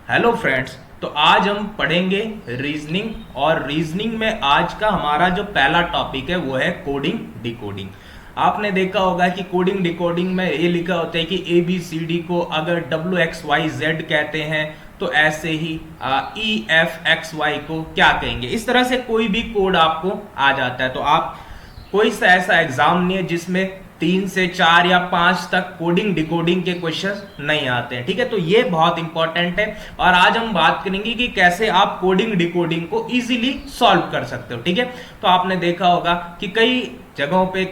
Hello friends. तो आज हम पढ़ेंगे रीजनिंग। और रीजनिंग में आज का हमारा जो पहला टॉपिक है वो है कोडिंग डिकोडिंग। आपने देखा होगा कि कोडिंग डिकोडिंग में ये लिखा होता है कि ए बी सी डी को अगर डब्ल्यू एक्स वाई जेड कहते हैं तो ऐसे ही ई एफ एक्स वाई को क्या कहेंगे। इस तरह से कोई भी कोड आपको आ जाता है। तो आप कोई सा ऐसा एग्जाम नहीं है जिसमें 3 से 4 या 5 तक कोडिंग डिकोडिंग के क्वेश्चन नहीं आते हैं। ठीक है, तो ये बहुत इंपॉर्टेंट है और आज हम बात करेंगे कि कैसे आप कोडिंग डिकोडिंग को इजीली सॉल्व कर सकते हो। ठीक है, तो आपने देखा होगा कि कई जगहों पे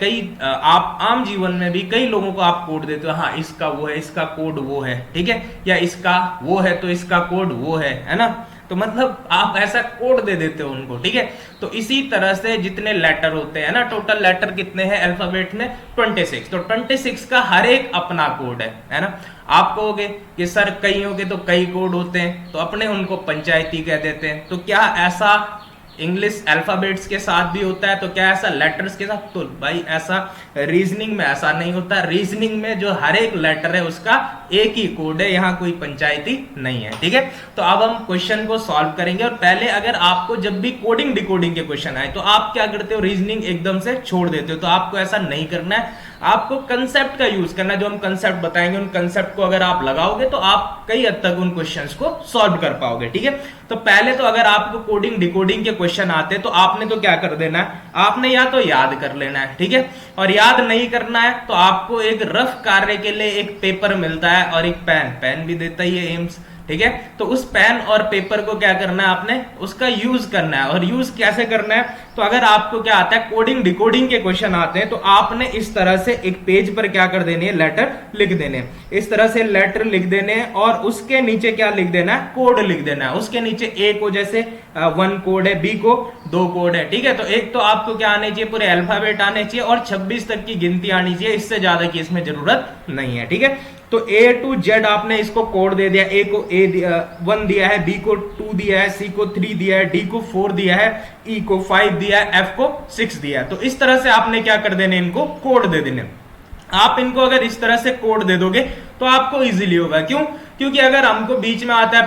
आप आम जीवन में भी कई लोगों को आप कोड देते हो, हाँ इसका वो है, इसका कोड वो है, ठीक है, या इसका वो है तो इसका कोड वो है ना। तो मतलब आप ऐसा कोड दे देते हो उनको। ठीक है, तो इसी तरह से जितने लेटर होते हैं ना, टोटल लेटर कितने हैं अल्फाबेट में 26। तो 26 का हर एक अपना कोड है ना। आप कहोगे कि सर कईयों के तो कई कोड होते हैं, तो अपने उनको पंचायती कह देते हैं। तो क्या ऐसा इंग्लिश अल्फाबेट्स के साथ भी होता है? तो क्या ऐसा लेटर्स के साथ? तो भाई ऐसा रीजनिंग में ऐसा नहीं होता। रीजनिंग में जो हर एक लेटर है उसका एक ही कोड है, यहाँ कोई पंचायती नहीं है। ठीक है, तो अब हम क्वेश्चन को सॉल्व करेंगे। और पहले अगर आपको जब भी कोडिंग डिकोडिंग के क्वेश्चन आए तो आप क्या करते हो, रीजनिंग एकदम से छोड़ देते हो। तो आपको ऐसा नहीं करना है, आपको कंसेप्ट का यूज करना है। जो हम कंसेप्ट बताएंगे उन कंसेप्ट को अगर आप लगाओगे तो आप कई हद तक उन क्वेश्चंस को सॉल्व कर पाओगे। ठीक है, तो पहले तो अगर आपको कोडिंग डिकोडिंग के क्वेश्चन आते हैं तो आपने तो क्या कर देना है, आपने या तो याद कर लेना है। ठीक है, और याद नहीं करना है तो आपको एक रफ कार्य के लिए एक पेपर मिलता है और एक पेन भी देता ही है एम्स। ठीक है, तो उस पेन और पेपर को क्या करना है, आपने उसका यूज करना है। और यूज कैसे करना है, तो अगर आपको क्या आता है, कोडिंग डिकोडिंग के क्वेश्चन आते हैं तो आपने इस तरह से एक पेज पर क्या कर देनी है, लेटर लिख देने। इस तरह से लेटर लिख देने और उसके नीचे क्या लिख देना है, कोड लिख देना है। उसके नीचे ए को जैसे 1 कोड है, बी को 2 कोड है। ठीक है, तो एक तो आपको क्या आने चाहिए, पूरे अल्फाबेट आने चाहिए और 26 तक की गिनती आनी चाहिए। इससे ज्यादा की इसमें जरूरत नहीं है। ठीक है, तो A to Z आपने इसको कोड दे दिया। A को 1 दिया है, B को 2 दिया है, C को 3 दिया है, D को 4 दिया है, E को 5 दिया है, F को 6 दिया है। तो इस तरह से आपने क्या कर देने, इनको कोड दे देने। आप इनको अगर इस तरह से कोड दे दोगे तो आपको इजीली होगा। क्यों? क्योंकि अगर हमको बीच में आता है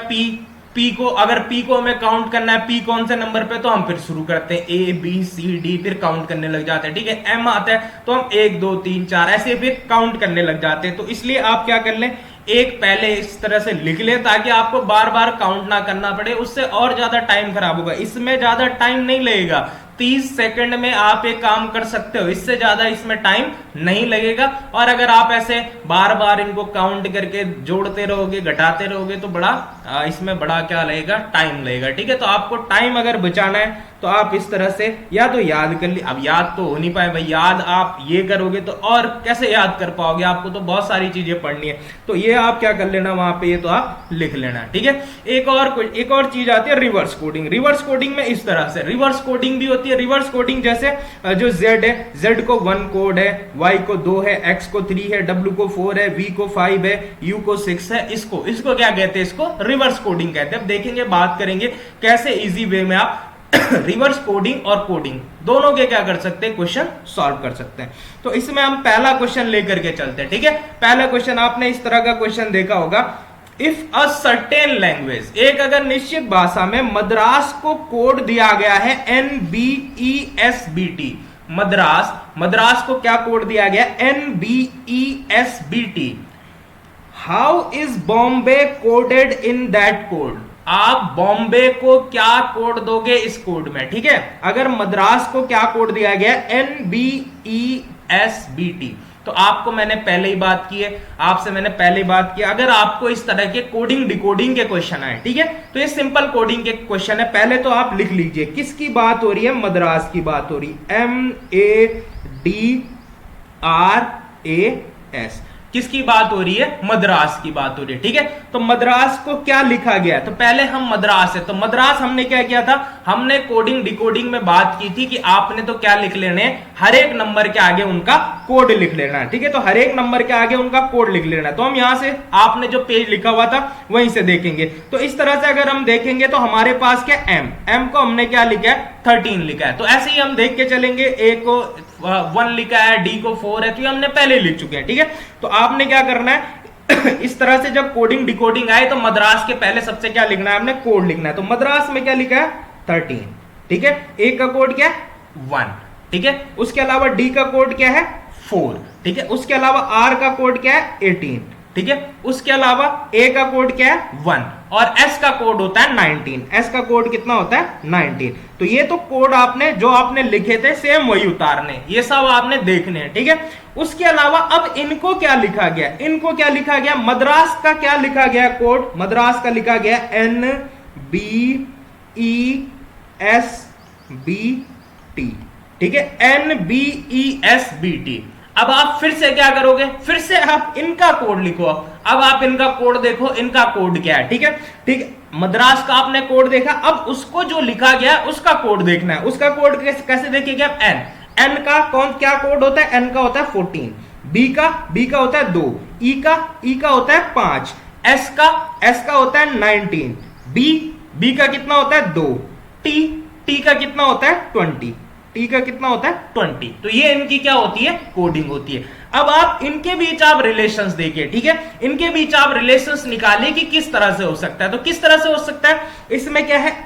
पी को, अगर पी को हमें काउंट करना है, पी कौन से नंबर पे, तो हम फिर शुरू करते हैं ए बी सी डी, फिर काउंट करने लग जाते हैं। ठीक है, एम आता है तो हम 1 2 3 4 ऐसे फिर काउंट करने लग जाते हैं। तो इसलिए आप क्या कर लें, एक पहले इस तरह से लिख ले ताकि आपको बार बार काउंट ना करना पड़े, उससे और ज्यादा टाइम खराब होगा। इसमें ज्यादा टाइम नहीं लगेगा, 30 सेकंड में आप एक काम कर सकते हो, इससे ज्यादा इसमें टाइम नहीं लगेगा। और अगर आप ऐसे बार बार इनको काउंट करके जोड़ते रहोगे, घटाते रहोगे तो इसमें बड़ा क्या लगेगा, टाइम लगेगा। ठीक है, तो आपको टाइम अगर बचाना है तो आप इस तरह से या तो याद कर ली। अब याद तो हो नहीं पाए भाई, याद आप ये करोगे तो और कैसे याद कर पाओगे, आपको तो बहुत सारी चीजें पढ़नी है। तो ये आप क्या कर लेना वहां पे, ये तो आप लिख लेना। ठीक है, एक और चीज आती है रिवर्स कोडिंग। रिवर्स कोडिंग में इस तरह से रिवर्स कोडिंग भी होती है। रिवर्स कोडिंग जैसे जो Z है, Z को 1 कोड है, Y को 2 है, X को 3 है, W को 4 है, V को 5 है, U को 6 है। इसको क्या कहते हैं, इसको रिवर्स कोडिंग कहते हैं। अब देखेंगे, बात करेंगे कैसे इजी वे में आप रिवर्स कोडिंग और कोडिंग दोनों के क्या कर सकते हैं, क्वेश्चन सॉल्व कर सकते हैं। तो इसमें हम पहला क्वेश्चन लेकर के चलते हैं। ठीक है, पहला क्वेश्चन आपने इस तरह का क्वेश्चन देखा होगा, इफ अ सर्टेन लैंग्वेज, एक अगर निश्चित भाषा में मद्रास को कोड दिया गया है NBESBT। मद्रास को क्या कोड दिया गया, NBESBT। How is Bombay coded in that code. आप बॉम्बे को क्या कोड दोगे इस कोड में। ठीक है, अगर मद्रास को क्या कोड दिया गया, NBESBT, तो आपको मैंने पहले ही बात की है, आपसे मैंने पहले ही बात की, अगर आपको इस तरह के कोडिंग डिकोडिंग के क्वेश्चन आए, ठीक है, तो ये सिंपल कोडिंग के क्वेश्चन है। पहले तो आप लिख लीजिए किसकी बात हो रही है, मद्रास की बात हो रही है, MADRAS। किसकी बात हो रही है, मद्रास की बात हो रही है। ठीक है, तो मद्रास को क्या लिखा गया, तो पहले हम मद्रास है, तो मद्रास हमने क्या किया था, हमने कोडिंग डिकोडिंग में बात की थी कि आपने तो क्या लिख लेने, हर एक नंबर के आगे उनका कोड लिख लेना है। ठीक है, तो हर एक नंबर के आगे उनका कोड लिख लेना है। तो हम यहां से आपने जो पेज लिखा हुआ था वहीं से देखेंगे। तो इस तरह से अगर हम देखेंगे तो हमारे पास क्या, एम को हमने क्या लिखा है, 13 लिखा है। तो ऐसे ही हम देख के चलेंगे, ए को 1 लिखा है, डी को 4 है, तो ये हमने पहले लिख चुके हैं। ठीक है, तो आपने क्या करना है, इस तरह से जब कोडिंग डिकोडिंग आए तो मद्रास के पहले सबसे क्या लिखना है, हमने कोड लिखना है। तो मद्रास में क्या लिखा है 13, ठीक है। ए का कोड क्या है 1, ठीक है। उसके अलावा डी का कोड क्या है 4, ठीक है। उसके अलावा आर का कोड क्या है 18, ठीक है। उसके अलावा ए का कोड क्या है 1 और एस का कोड होता है 19। एस का कोड कितना होता है 19। तो ये तो कोड आपने जो आपने लिखे थे सेम वही उतारने, ये सब आपने देखने हैं, ठीक है। उसके अलावा अब इनको क्या लिखा गया, इनको क्या लिखा गया, मद्रास का क्या लिखा गया कोड, मद्रास का लिखा गया NBESBT, ठीक है, NBESBT। अब आप फिर से क्या करोगे, फिर से आप इनका कोड लिखो। अब आप इनका कोड देखो, इनका कोड क्या है, ठीक है, ठीक है। मद्रास का आपने कोड देखा, अब उसको जो लिखा गया उसका कोड देखना है। उसका कोड कैसे देखिएगा, एन का कौन क्या कोड होता है, एन का होता है 14, बी का होता है 2, ई का होता है 5, एस का होता है 19, बी का कितना होता है 2, टी का कितना होता है 20, टी का कितना होता है 20। तो ये इनकी क्या होती है, कोडिंग होती है। अब आप इनके बीच आप रिलेशंस देखिए, ठीक है, इनके बीच आप रिलेशंस निकालिए कि किस तरह से हो सकता है। तो किस तरह से हो सकता है, इसमें क्या है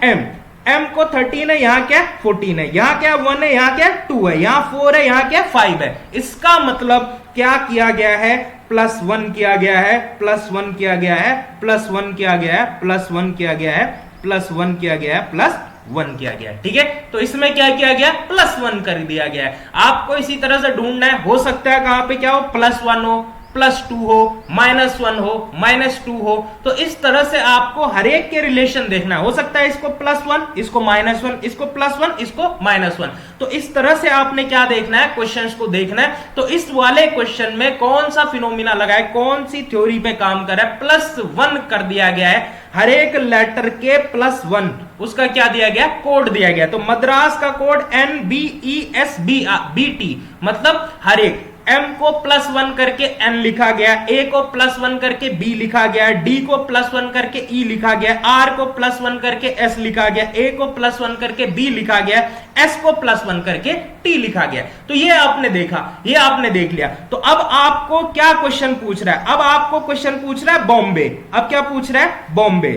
एम को 13 है, यहां क्या है 14 है, यहां क्या 1 है, यहां क्या 2 है, यहां 4 है, यहां क्या 5 है। इसका मतलब क्या किया गया है, +1 किया गया है, +1 किया गया है, +1 किया गया है, +1 किया गया है, +1 किया गया है, +1 किया गया, ठीक है। तो इसमें क्या किया गया, +1 कर दिया गया है। आपको इसी तरह से ढूंढना है, हो सकता है कहां पे क्या हो, +1 हो, +2 हो, -1 हो, -2 हो। तो इस तरह से आपको हर एक के रिलेशन देखना है। हो सकता है इसको +1, इसको -1, इसको +1, इसको -1। तो इस तरह से आपने क्या देखना है, क्वेश्चंस को देखना है। तो इस वाले क्वेश्चन में कौन सा फिनोमिना लगा है, कौन सी थ्योरी पे काम कर रहा है, +1 कर दिया गया है। हर एक लेटर के +1 उसका क्या दिया गया, कोड दिया गया। तो मद्रास का कोड NBESBT, मतलब हर एक M को +1 करके N लिखा गया, A को +1 करके B लिखा गया, D को +1 करके E लिखा गया, R को +1 करके S लिखा गया, A को +1 करके B लिखा गया, S को +1 करके T लिखा गया। तो ये आपने देखा, ये आपने देख लिया। तो अब आपको क्या क्वेश्चन पूछ रहा है, अब आपको क्वेश्चन पूछ रहा है बॉम्बे। अब क्या पूछ रहा है, बॉम्बे।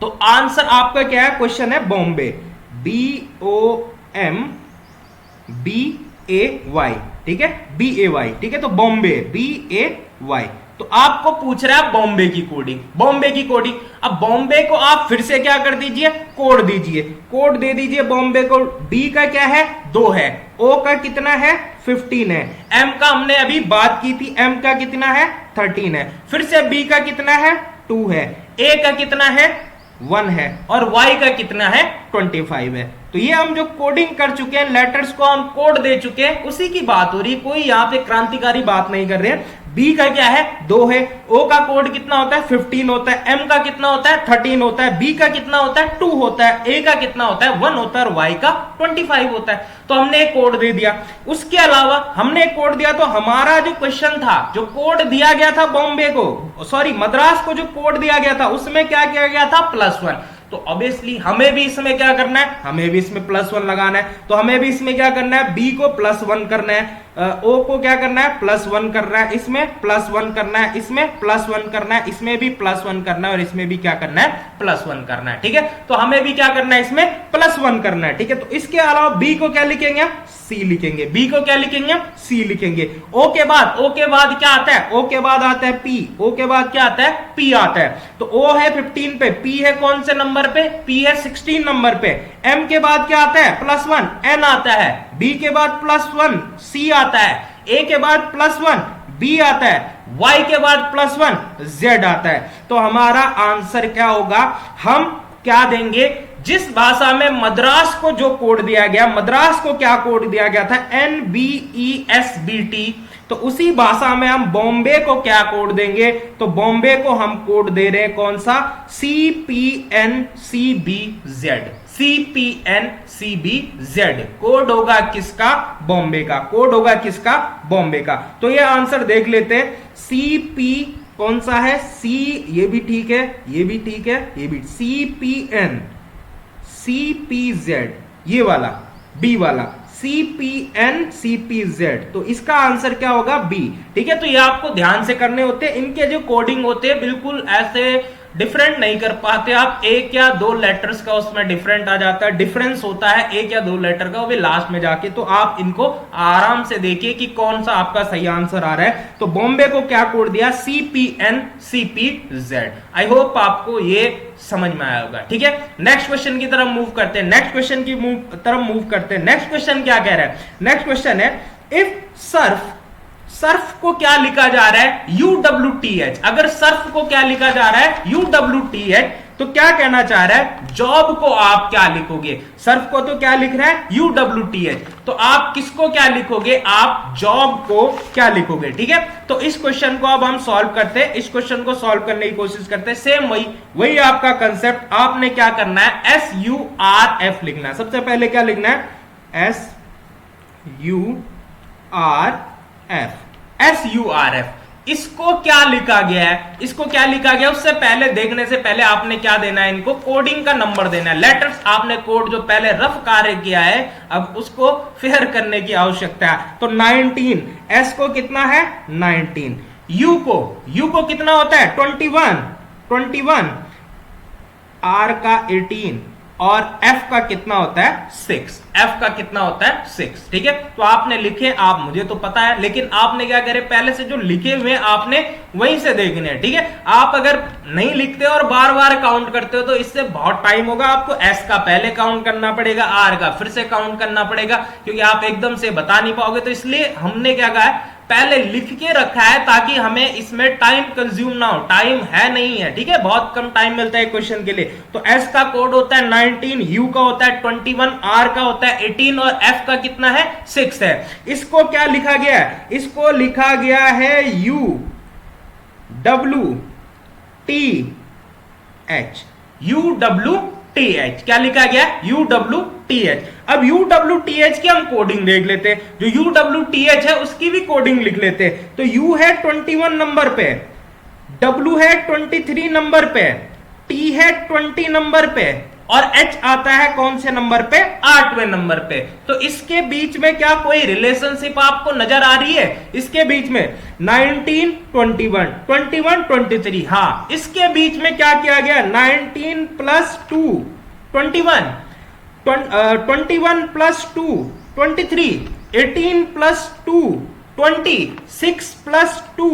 तो आंसर आपका क्या है, क्वेश्चन है बॉम्बे, BOMBAY, ठीक है, BAY, ठीक है। तो बॉम्बे BAY। तो आपको पूछ रहा है बॉम्बे की कोडिंग, बॉम्बे की कोडिंग। अब बॉम्बे को आप फिर से क्या कर दीजिए, कोड दीजिए, कोड दे दीजिए बॉम्बे को। B का क्या है 2 है, O का कितना है 15 है, M का हमने अभी बात की थी, M का कितना है 13 है, फिर से B का कितना है 2 है, A का कितना है 1 है और Y का कितना है 25 है। तो ये हम जो कोडिंग कर चुके हैं, लेटर्स को हम कोड दे चुके हैं, उसी की बात हो रही है। कोई यहाँ पे क्रांतिकारी बात नहीं कर रहे हैं। B का क्या है 2 है, O का कोड कितना होता है 15 होता है, M का कितना होता है 13 होता है, B का कितना होता है 2 होता है, A का कितना होता है 1 होता है और Y का 25 होता है। तो हमने एक कोड दे दिया। उसके अलावा हमने एक कोड दिया, तो हमारा जो क्वेश्चन था, जो कोड दिया गया था बॉम्बे को, सॉरी मद्रास को जो कोड दिया गया था, उसमें क्या किया गया था +1। तो ऑब्वियसली हमें भी इसमें क्या करना है, हमें भी इसमें +1 लगाना है। तो हमें भी इसमें क्या करना है, B को +1 करना है, O को क्या करना है +1 करना है, इसमें +1 करना है, इसमें +1 करना है, इसमें भी +1 करना है और इसमें भी क्या करना है +1 करना है, ठीक है। तो हमें भी क्या करना है, इसमें +1 करना है, ठीक है। तो इसके अलावा B को क्या लिखेंगे, C लिखेंगे, B को क्या लिखेंगे, C लिखेंगे। O के बाद क्या आता है, O के बाद आता है P, O के बाद क्या आता है P आता है। तो O है 15 पे, P है कौन से नंबर पे, P है 16 नंबर पे। M के बाद क्या आता है +1 N आता है, B के बाद +1 C आता है, A के बाद +1 B आता है, Y के बाद +1 Z आता है। तो हमारा आंसर क्या होगा, हम क्या देंगे, जिस भाषा में मद्रास को जो कोड दिया गया, मद्रास को क्या कोड दिया गया था NBESBT, तो उसी भाषा में हम बॉम्बे को क्या कोड देंगे, तो बॉम्बे को हम कोड दे रहे हैं कौन सा, CPNCBZ, CPNCBZ कोड होगा किसका, बॉम्बे का, कोड होगा किसका, बॉम्बे का। तो ये आंसर देख लेते हैं, CP कौन सा है, C, ये भी ठीक है, ये भी ठीक है, ये भी, CPN CPZ, ये वाला B वाला CPN CPZ, तो इसका आंसर क्या होगा बी। ठीक है, तो ये आपको ध्यान से करने होते हैं, इनके जो कोडिंग होते हैं बिल्कुल ऐसे डिफरेंट नहीं कर पाते आप, एक या दो लेटर्स का उसमें डिफरेंट आ जाता है, डिफरेंस होता है एक या दो लेटर का, वो भी लास्ट में जाके। तो आप इनको आराम से देखिए कि कौन सा आपका सही आंसर आ रहा है। तो बॉम्बे को क्या कोड दिया, CPN CPZ। आई होप आपको ये समझ में आया होगा। ठीक है, नेक्स्ट क्वेश्चन की तरफ मूव करते हैं, नेक्स्ट क्वेश्चन की तरफ मूव करते हैं। नेक्स्ट क्वेश्चन क्या कह रहा है, नेक्स्ट क्वेश्चन है इफ सर्फ को क्या लिखा जा रहा है, UWTH। अगर सर्फ को क्या लिखा जा रहा है, UWTH, तो क्या कहना चाह रहा है, जॉब को आप क्या लिखोगे। सर्फ को तो क्या लिख रहा है, UWTH, तो आप किसको क्या लिखोगे, आप जॉब को क्या लिखोगे। ठीक है, तो इस क्वेश्चन को अब हम सॉल्व करते हैं, इस क्वेश्चन को सॉल्व करने की कोशिश करते हैं। सेम वही आपका कंसेप्ट, आपने क्या करना है, SURF लिखना है। सबसे पहले क्या लिखना है, SURF। इसको क्या लिखा गया है, इसको क्या लिखा गया, उससे पहले देखने से पहले आपने क्या देना है, इनको कोडिंग का नंबर देना है। लेटर्स आपने कोड जो पहले रफ कार्य किया है, अब उसको फेयर करने की आवश्यकता है। तो 19, एस को कितना है 19, यू को कितना होता है 21, आर का 18 और एफ का कितना होता है 6, एफ का कितना होता है 6। ठीक है, तो आपने लिखे, आप मुझे तो पता है, लेकिन आपने क्या करे, पहले से जो लिखे हुए आपने वहीं से देखने हैं। ठीक है, आप अगर नहीं लिखते और बार बार काउंट करते हो तो इससे बहुत टाइम होगा, आपको एस का पहले काउंट करना पड़ेगा, आर का फिर से काउंट करना पड़ेगा, क्योंकि आप एकदम से बता नहीं पाओगे। तो इसलिए हमने क्या कहा है, पहले लिख के रखा है ताकि हमें इसमें टाइम कंज्यूम ना हो, टाइम है नहीं है। ठीक है, बहुत कम टाइम मिलता है क्वेश्चन के लिए। तो एस का कोड होता है 19, यू का होता है 21, आर का होता है 18 और एफ का कितना है 6 है। इसको क्या लिखा गया है, इसको लिखा गया है UWTH, क्या लिखा गया UWTH। अब UWTH की हम कोडिंग देख लेते हैं, जो UWTH है उसकी भी कोडिंग लिख लेते हैं। तो U है 21 नंबर पे, W है 23 नंबर पे, T है 20 नंबर पे और H आता है कौन से नंबर पे, 8वें नंबर पे। तो इसके बीच में क्या कोई रिलेशनशिप आपको नजर आ रही है, इसके बीच में 19 21 21 23, हाँ इसके बीच में क्या किया गया, 19 प्लस 2 21, 21 प्लस 2 23, 18 प्लस 2 20, 6 प्लस 2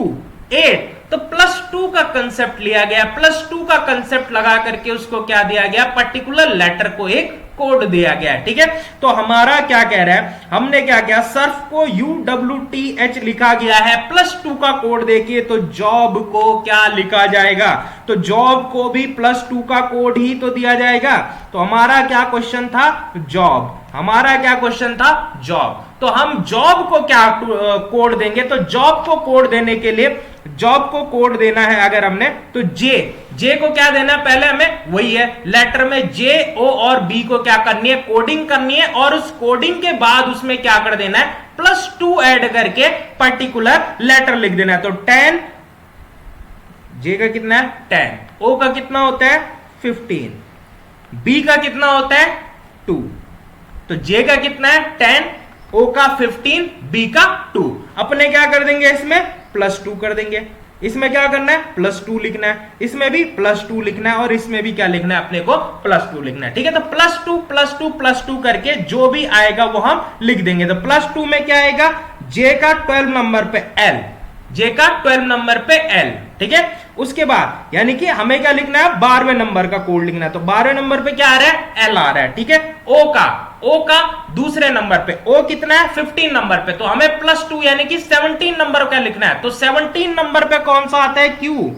8। तो प्लस 2 का कंसेप्ट लिया गया, प्लस 2 का कंसेप्ट लगा करके उसको क्या दिया गया, पर्टिकुलर लेटर को एक कोड दिया गया। ठीक है, तो हमारा क्या कह रहा है, हमने क्या किया, सर्फ को UWTH लिखा गया है, प्लस 2 का कोड देखिए तो जॉब को क्या लिखा जाएगा, तो जॉब को भी प्लस 2 का कोड ही तो दिया जाएगा। तो हमारा क्या क्वेश्चन था, जॉब, हमारा क्या क्वेश्चन था, जॉब। तो हम जॉब को क्या कोड देंगे, तो जॉब को कोड देने के लिए, जॉब को कोड देना है अगर हमने, तो जे को क्या देना है, पहले हमें वही है लेटर में जे, ओ और बी को क्या करनी है, कोडिंग करनी है, और उस कोडिंग के बाद उसमें क्या कर देना है, प्लस 2 ऐड करके पर्टिकुलर लेटर लिख देना है। तो 10, जे का कितना है 10, ओ का कितना होता है 15, बी का कितना होता है 2, तो जे का कितना है 10, ओ का 15, बी का 2। अपने क्या कर देंगे, इसमें प्लस 2 कर देंगे, इसमें क्या करना है प्लस 2 लिखना है, इसमें भी प्लस 2 लिखना है और इसमें भी क्या लिखना है, अपने को प्लस 2 लिखना है। ठीक है, तो प्लस 2 प्लस 2 प्लस 2 करके जो भी आएगा वो हम लिख देंगे। तो प्लस 2 में क्या आएगा, जे का 12 नंबर पे एल, जे का 12 नंबर पे एल। ठीक है, उसके बाद यानी कि हमें क्या लिखना है, 12वें नंबर का कोड लिखना है। तो 12वें नंबर पे क्या आ रहा है, एल आ रहा है। ठीक है, ओ का दूसरे नंबर पे, ओ कितना है 15 नंबर पे, तो हमें प्लस 2 यानी कि 17 नंबर का लिखना है। तो 17 नंबर पे कौन सा आता है, क्यू।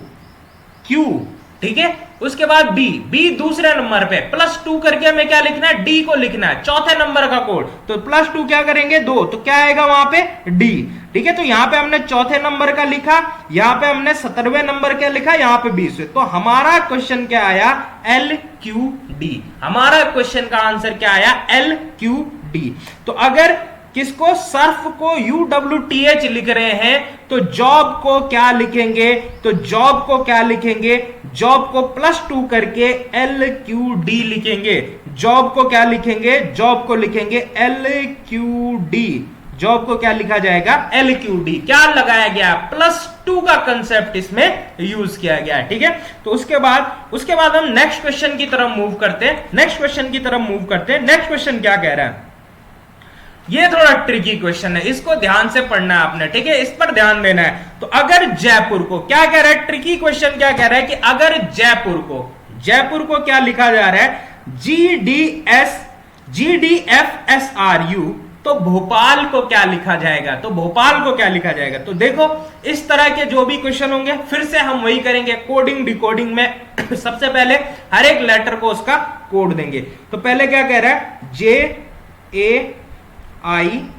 ठीक है, उसके बाद बी दूसरे नंबर पे, प्लस 2 करके हमें क्या लिखना है, डी को लिखना है, चौथे नंबर का कोड। तो प्लस 2 क्या करेंगे 2, तो क्या आएगा वहां पे डी। ठीक है, तो यहां पे हमने चौथे नंबर का लिखा, यहां पे हमने 17वें नंबर का लिखा, यहां पे 20। तो हमारा क्वेश्चन क्या आया, LQD। हमारा क्वेश्चन का आंसर क्या आया, LQD। तो अगर किसको, सर्फ को UWTH लिख रहे हैं, तो जॉब को क्या लिखेंगे, तो जॉब को क्या लिखेंगे, जॉब को +2 करके LQD लिखेंगे। जॉब को क्या लिखेंगे, जॉब को लिखेंगे LQD। जॉब को क्या लिखा जाएगा, LQD। क्या लगाया गया, +2 का कंसेप्ट इसमें यूज किया गया है, ठीक है। तो उसके बाद हम नेक्स्ट क्वेश्चन की तरफ मूव करते हैं। नेक्स्ट क्वेश्चन क्या कह रहा है, ये थोड़ा ट्रिकी क्वेश्चन है, इसको ध्यान से पढ़ना है आपने, ठीक है, इस पर ध्यान देना है। तो अगर जयपुर को, क्या कह रहा है, ट्रिकी क्वेश्चन क्या कह रहा है कि अगर जयपुर को क्या लिखा जा रहा है, GDFSRU, तो भोपाल को क्या लिखा जाएगा, तो देखो इस तरह के जो भी क्वेश्चन होंगे फिर से हम वही करेंगे, कोडिंग डिकोडिंग में सबसे पहले हर एक लेटर को उसका कोड देंगे। तो पहले क्या कह रहा है, JAIPUR,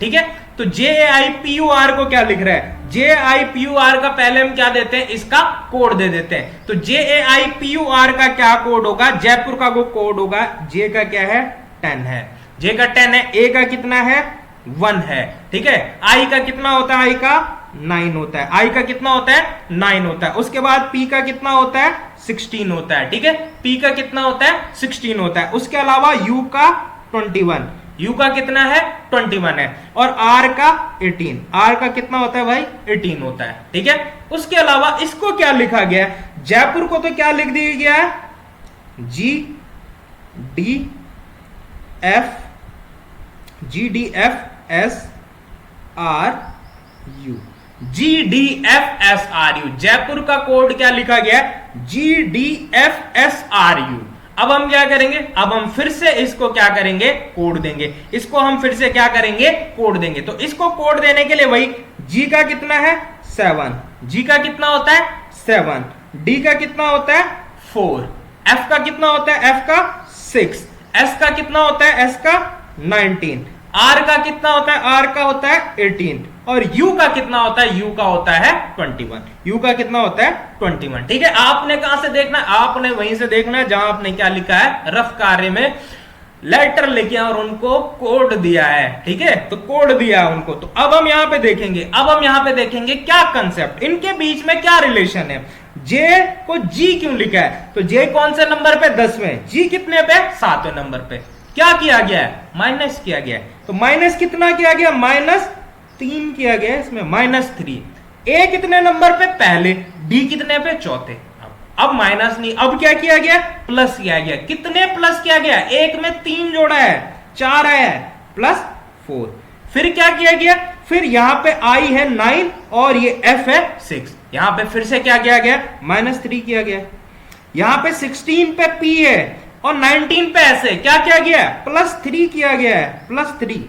ठीक है। तो JAIPUR को क्या लिख रहा है, JAIPUR का पहले हम क्या देते हैं, इसका कोड दे देते हैं। तो JAIPUR का क्या कोड होगा, जयपुर का वो कोड होगा, J का क्या है, 10 है, J का 10 है, A का कितना है, 1 है, ठीक है। I का कितना होता है, I का 9 होता है, I का कितना होता है, 9 होता है। उसके बाद P का कितना होता है, 16 होता है, ठीक है, P का कितना होता है, 16 होता है। उसके अलावा U का 21, U का कितना है, 21 है, और R का 18, R का कितना होता है भाई, 18 होता है, ठीक है। उसके अलावा इसको क्या लिखा गया है, जयपुर को तो क्या लिख दिया गया है, GDFSRU, जयपुर का कोड क्या लिखा गया है, GDFSRU। अब हम क्या करेंगे, अब हम फिर से इसको क्या करेंगे, कोड देंगे, इसको हम फिर से क्या करेंगे, कोड देंगे। तो इसको कोड देने के लिए वही, G का कितना है, 7, G का कितना होता है, 7, D का कितना होता है, 4, F का कितना होता है, F का 6, S का कितना होता है, S का 19, R का कितना होता है, R का होता है 18, और U का कितना होता है, U का होता है 21, U का कितना होता है 21, ठीक है। आपने कहां से देखना है, आपने वहीं से देखना है जहां आपने क्या लिखा है, रफ कार्य में लेटर लिखे और उनको कोड दिया है, ठीक है, तो कोड दिया है उनको। तो अब हम यहां पे देखेंगे, क्या कंसेप्ट, इनके बीच में क्या रिलेशन है। J को G क्यों लिखा है, तो J कौन से नंबर पे, 10वें, G कितने पे, 7वें नंबर पे। क्या किया गया है, माइनस किया गया है, तो माइनस कितना किया गया, -3 किया गया है इसमें, -3। A कितने नंबर पे, पहले, D कितने पे, चौथे। अब माइनस नहीं, अब क्या किया गया, प्लस किया गया। कितने प्लस किया गया, एक में 3 जोड़ा है, 4 आया है, +4। फिर क्या किया गया, फिर यहां पे I है 9 और ये F है 6, यहां पे फिर से क्या किया गया, -3 किया गया। यहां पे 16 पे P है और 19 पे ऐसे क्या किया गया, +3 किया गया है, +3।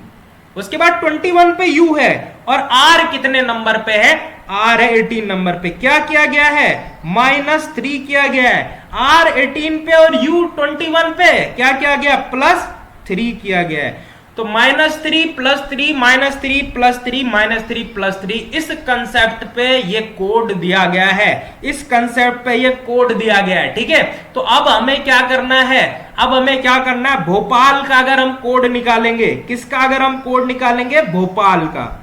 उसके बाद 21 पे U है और R कितने नंबर पे है, R है 18 नंबर पे। क्या किया गया है, -3 किया गया है। R 18 पे और U 21 पे क्या किया गया, +3 किया गया है। तो -3 +3 -3 +3 -3 +3, इस कंसेप्ट पे ये कोड दिया गया है, इस कंसेप्ट पे ये कोड दिया गया है, ठीक है। तो अब हमें क्या करना है, भोपाल का अगर हम कोड निकालेंगे, किसका अगर हम कोड निकालेंगे, भोपाल का।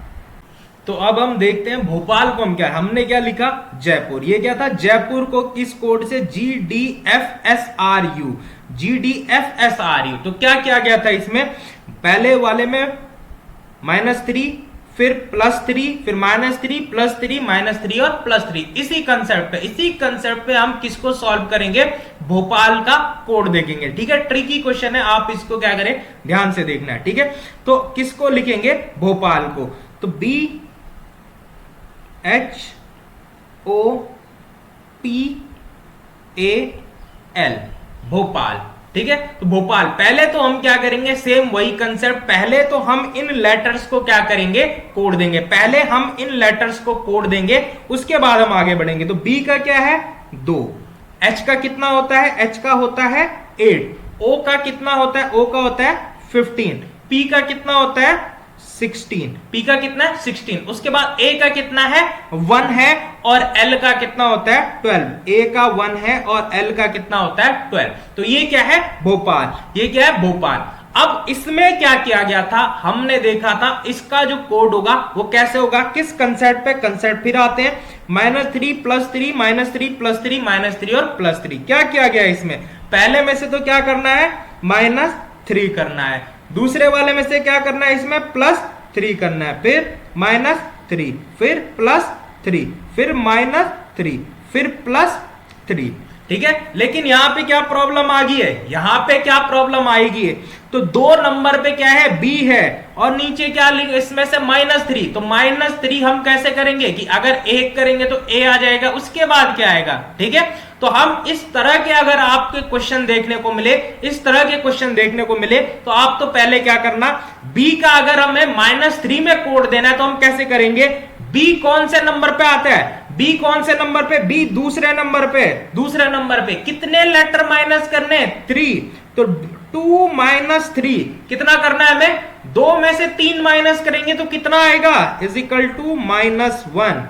तो अब हम देखते हैं भोपाल को हम क्या, हमने क्या लिखा, जयपुर। ये क्या था, जयपुर को किस कोड से, GDFSRU, GDFSRU। तो क्या किया गया था इसमें, पहले वाले में -3, फिर +3, फिर -3 +3 -3 और +3। इसी कंसेप्ट पे हम किसको सॉल्व करेंगे, भोपाल का कोड देखेंगे, ठीक है। ट्रिकी क्वेश्चन है, आप इसको क्या करें, ध्यान से देखना है, ठीक है। तो किसको लिखेंगे, भोपाल को। तो BHOPAL, भोपाल, ठीक है। तो भोपाल, पहले तो हम क्या करेंगे, सेम वही कंसेप्ट, पहले तो हम इन लेटर्स को क्या करेंगे, कोड देंगे। पहले हम इन लेटर्स को कोड देंगे, उसके बाद हम आगे बढ़ेंगे। तो B का क्या है, 2, H का कितना होता है, H का होता है 8, O का कितना होता है, O का होता है 15, P का कितना होता है 16, P का कितना है 16, उसके बाद A का कितना है 1 है और L का कितना होता है 12, A का 1 है और L का कितना होता है 12। तो ये क्या है भोपाल, ये क्या है भोपाल। अब इसमें क्या किया गया था, हमने देखा था इसका जो कोड होगा वो कैसे होगा, किस कंसेप्ट पे, कंसेप्ट फिर आते हैं -3 +3 -3 +3 -3 और +3। क्या किया गया इसमें, पहले में से तो क्या करना है -3 करना है, दूसरे वाले में से क्या करना है इसमें +3 करना है, फिर -3 फिर +3 फिर -3 फिर +3, ठीक है। लेकिन यहां पे क्या प्रॉब्लम आ गई है, यहां पे क्या प्रॉब्लम आएगी है, तो 2 नंबर पे क्या है B है और नीचे क्या इसमें से -3, तो -3 हम कैसे करेंगे कि अगर 1 करेंगे तो A आ जाएगा, उसके बाद क्या आएगा, ठीक है। तो हम इस तरह के अगर आपके क्वेश्चन देखने को मिले, इस तरह के क्वेश्चन देखने को मिले, तो आप तो पहले क्या करना, B का अगर हमें -3 में कोड देना है तो हम कैसे करेंगे, B कौन से नंबर पे आता है, B कौन से नंबर पे, B दूसरे नंबर पे, दूसरे नंबर पे कितने लेटर माइनस करने, 3, तो 2 - 3 कितना करना है हमें, 2 में से 3 माइनस करेंगे तो कितना आएगा, इजिकल टू -1,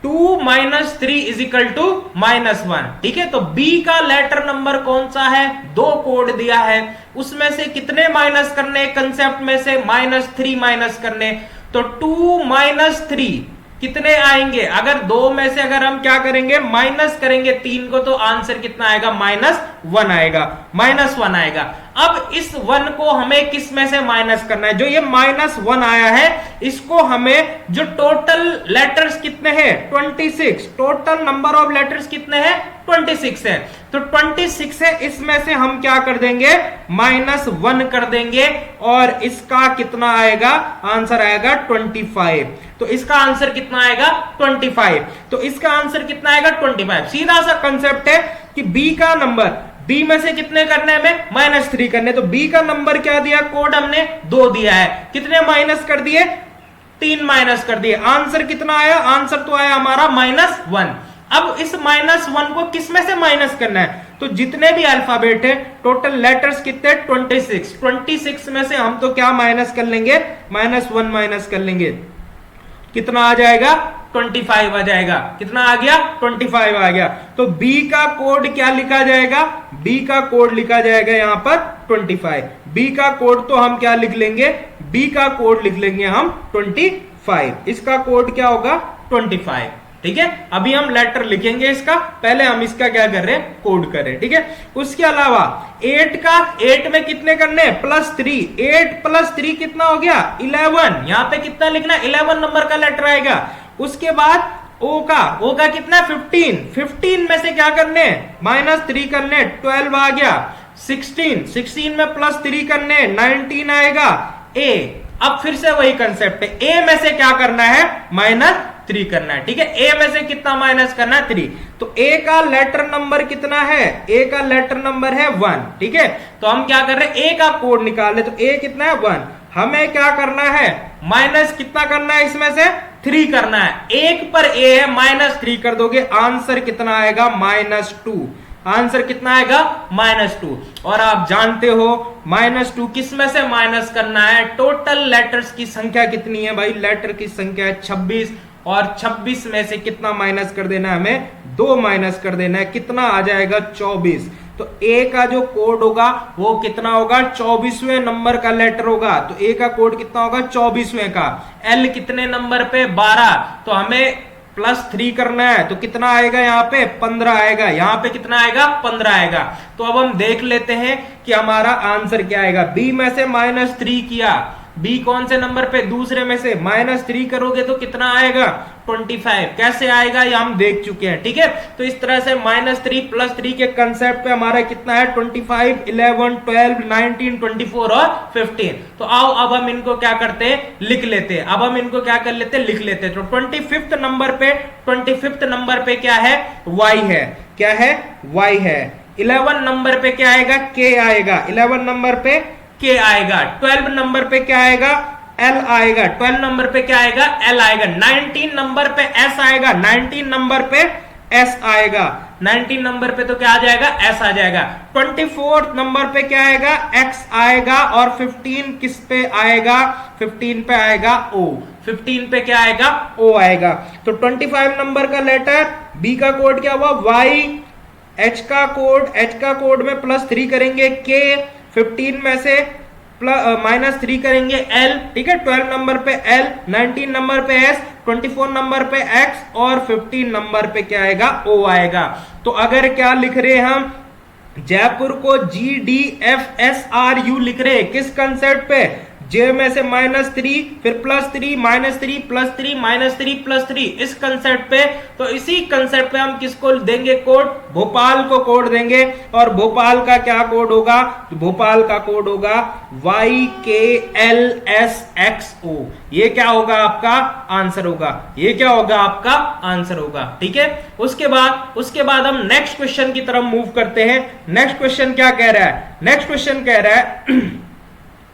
2 - 3 इजिकल टू -1, ठीक है। तो B का लेटर नंबर कौन सा है, 2 कोड दिया है, उसमें से कितने माइनस करने, कंसेप्ट में से -3 माइनस करने, तो 2 - 3 कितने आएंगे, अगर 2 में से अगर हम क्या करेंगे माइनस करेंगे 3 को, तो आंसर कितना आएगा -1 आएगा, -1 आएगा। अब इस 1 को हमें किस में से माइनस करना है, जो ये -1 आया है इसको हमें, जो टोटल लेटर्स कितने हैं 26, टोटल नंबर ऑफ लेटर्स कितने हैं 26 है, तो 26 है, इसमें से हम क्या कर देंगे -1 कर देंगे और इसका कितना आएगा, आंसर आएगा 25। तो इसका आंसर कितना आएगा 25, तो इसका आंसर कितना आएगा 25। सीधा सा कंसेप्ट है कि B का नंबर, B में से कितने करने हमें -3 करने, तो B का नंबर क्या दिया, कोड हमने 2 दिया है, कितने माइनस कर दिए 3 माइनस कर दिए, आंसर कितना आया, आंसर तो आया हमारा -1। अब इस -1 को किस में से माइनस करना है, तो जितने भी अल्फाबेट है, टोटल लेटर्स कितने 26 में से हम तो क्या माइनस कर लेंगे, -1 माइनस कर लेंगे, कितना आ जाएगा 25 आ जाएगा, कितना आ गया 25 आ गया। तो B का कोड क्या लिखा जाएगा, B का कोड लिखा जाएगा यहां पर 25, B का कोड तो हम क्या लिख लेंगे, B का कोड लिख लेंगे हम 25, इसका कोड क्या होगा 25, ठीक है। अभी हम लेटर लिखेंगे इसका, पहले हम इसका क्या कर रहे हैं कोड कर रहे हैं, ठीक है। उसके अलावा 8 में कितने करने +3, 8 + 3 कितना हो गया 11, यहां पे कितना लिखना 11 नंबर का लेटर आएगा। उसके बाद O का कितना 15 में से क्या करने -3 करने, 12 आ गया। 16 में +3 करने 19 आएगा। A, अब फिर से वही कंसेप्ट है, A में से क्या करना है -3 करना है, ठीक है। A में से कितना माइनस करना है 3, तो A का लेटर नंबर कितना है, A का लेटर नंबर है 1, ठीक है। तो हम क्या कर रहे हैं A का कोड निकाले, तो A कितना है 1, हमें क्या करना है माइनस कितना करना है, इसमें से 3 करना है, 1 पर A है -3 कर दोगे, आंसर कितना आएगा -2, आंसर कितना आएगा -2। और आप जानते हो -2 किस में से माइनस करना है, टोटल लेटर्स की संख्या कितनी है भाई, लेटर की संख्या है 26, और 26 में से कितना माइनस कर देना है हमें 2 माइनस कर देना है, कितना आ जाएगा 24। तो A का जो कोड होगा वो कितना होगा 24वें नंबर का लेटर होगा, तो A का कोड कितना होगा 24वें का। L कितने नंबर पे 12, तो हमें +3 करना है, तो कितना आएगा यहाँ पे 15 आएगा, यहाँ पे कितना आएगा 15 आएगा। तो अब हम देख लेते हैं कि हमारा आंसर क्या आएगा। B में से -3 किया, B कौन से नंबर पे, दूसरे में से -3 करोगे तो कितना आएगा 25, कैसे आएगा ये हम देख चुके हैं, ठीक है। तो इस तरह से -3 +3 के कंसेप्ट पे हमारा कितना है 25, 11, 12, 19, 24 और 15। तो आओ अब हम इनको क्या करते हैं लिख लेते हैं, अब हम इनको क्या कर लेते हैं लिख लेते हैं। तो 25th नंबर पे क्या है Y है, क्या है Y है। 11 नंबर पे क्या आएगा K आएगा, 11 नंबर पे K आएगा। 12 नंबर पे क्या आएगा L आएगा, 12 नंबर पे क्या आएगा L आएगा। 19 नंबर पे S आएगा, 19 नंबर पे एस आएगा, 19 नंबर पे तो क्या आ जाएगा, एस आ जाएगा, 24 नंबर पे क्या आएगा, एक्स आएगा, और 15 किस पे आएगा, 15 पे आएगा ओ, 15 पे क्या आएगा, ओ आएगा। तो 25 नंबर का लेटर बी का कोड क्या हुआ, वाई, एच का कोड में +3 करेंगे के, 15 में से -3 करेंगे एल, ठीक है, 12 नंबर पे एल, 19 नंबर पे एस, 24 नंबर पे एक्स, और 15 नंबर पे क्या आएगा, ओ आएगा। तो अगर क्या लिख रहे हम, जयपुर को GDFSRU लिख रहे हैं, किस कंसेप्ट पे, जे में से -3 फिर +3 -3 +3 -3 +3, इस कंसेप्ट पे। तो इसी कंसेप्ट पे हम किसको देंगे कोड, भोपाल को कोड देंगे, और भोपाल का क्या कोड होगा, तो भोपाल का कोड होगा YKLSXO। ये क्या होगा, आपका आंसर होगा, ये क्या होगा, आपका आंसर होगा, ठीक है। उसके बाद हम नेक्स्ट क्वेश्चन की तरफ मूव करते हैं। नेक्स्ट क्वेश्चन क्या कह रहा है, नेक्स्ट क्वेश्चन कह रहा है